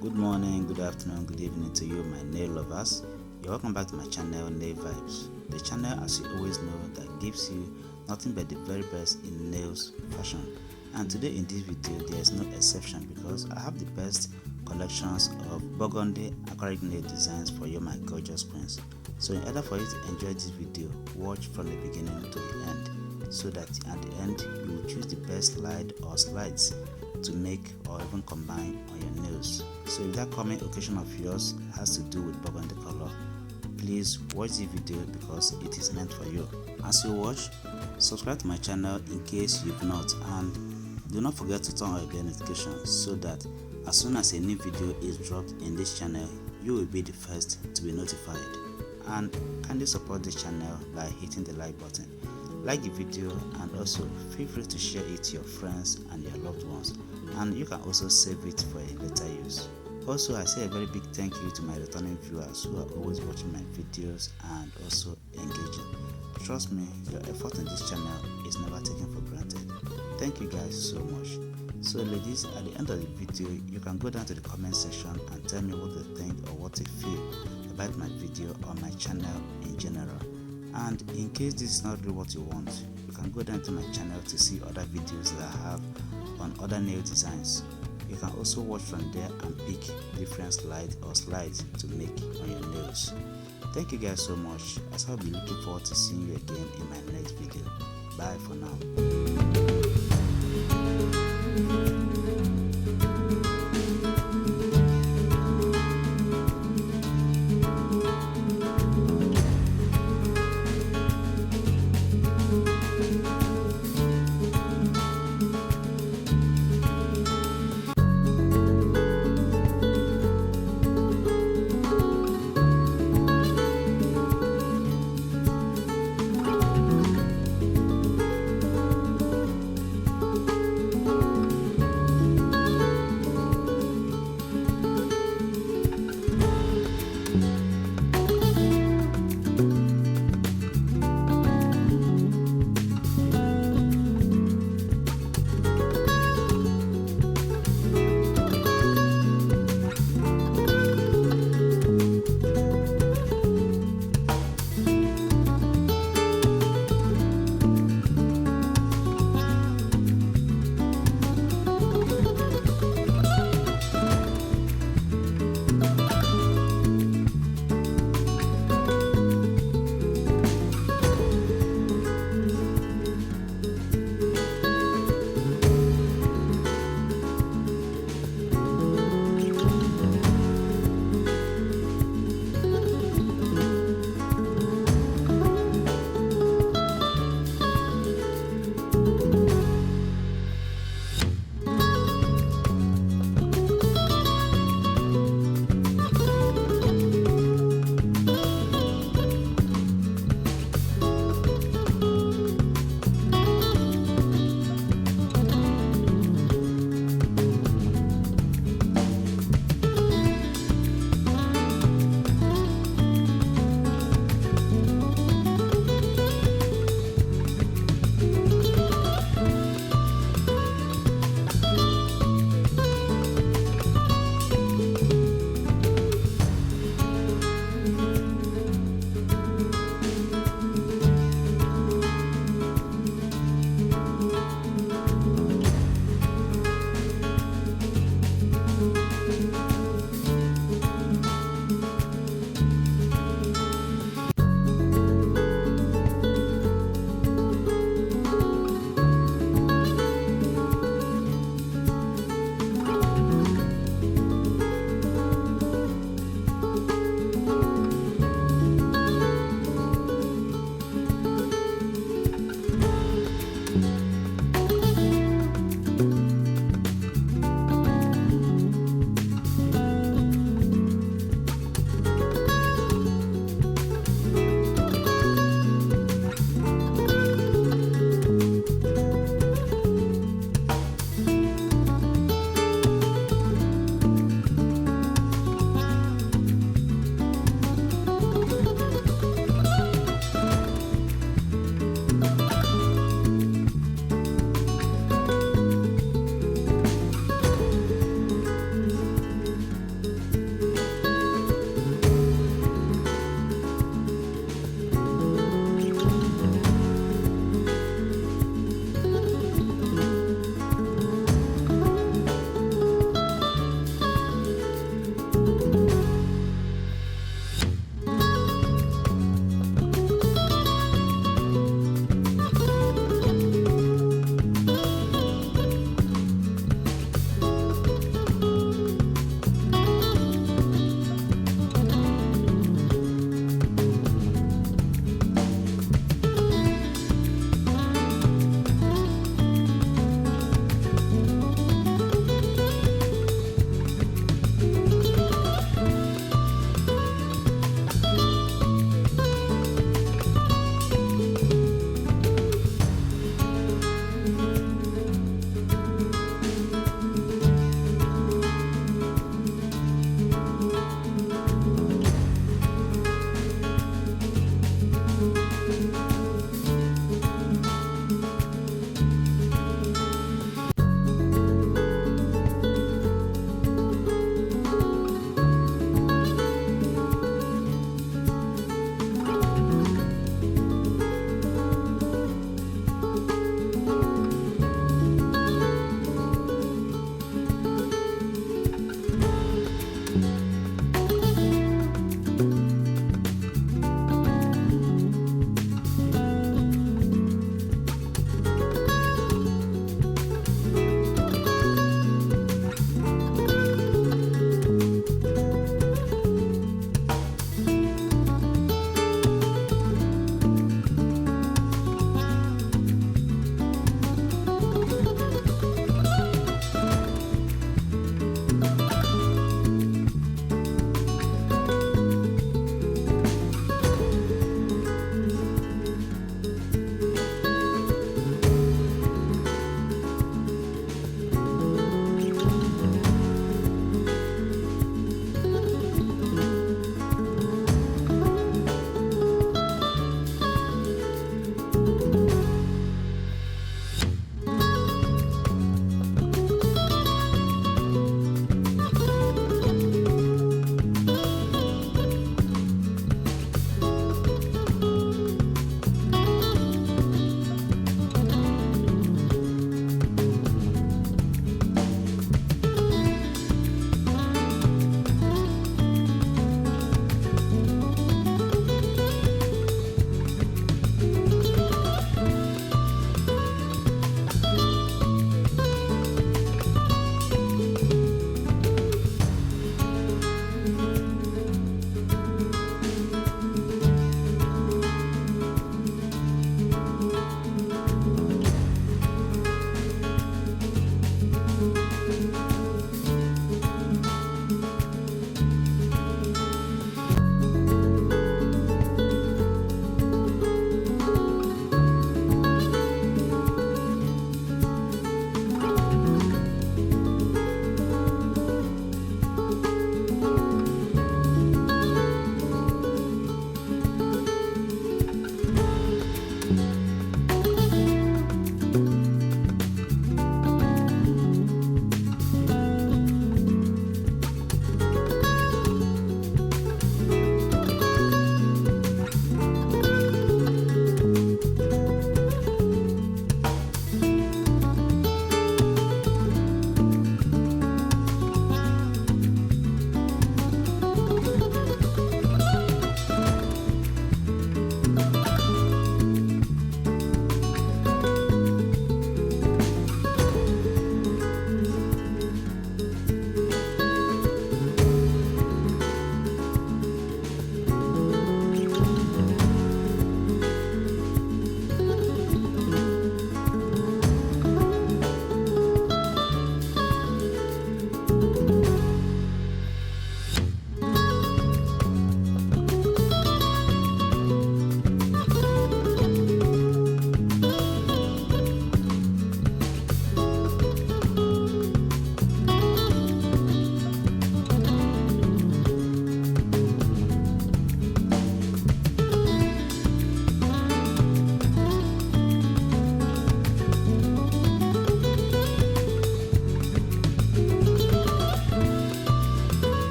Good morning, good afternoon, good evening to you, my nail lovers. You're welcome back to my channel, Nail Vibes. The channel, as you always know, that gives you nothing but the very best in nails fashion. And today in this video, there is no exception because I have the best collections of Burgundy acrylic nail designs for you, my gorgeous queens. So in order for you to enjoy this video, watch from the beginning to the end, so that at the end you will choose the best slide or slides to make or even combine on your nails. So if that coming occasion of yours has to do with burgundy color, please watch the video because it is meant for you. As you watch, subscribe to my channel in case you've not, and do not forget to turn on your bell notifications so that as soon as a new video is dropped in this channel, you will be the first to be notified. And kindly support this channel by hitting the like button. Like the video and also feel free to share it to your friends and your loved ones, and you can also save it for a later use. Also, I say a very big thank you to my returning viewers who are always watching my videos and also engaging. Trust me, your effort on this channel is never taken for granted. Thank you guys so much. So ladies, at the end of the video, you can go down to the comment section and tell me what you think or what you feel about my video or my channel in general. And in case this is not really what you want, you can go down to my channel to see other videos that I have on other nail designs. You can also watch from there and pick different slides to make on your nails. Thank you guys so much, as I'll be looking forward to seeing you again in my next video. Bye for now.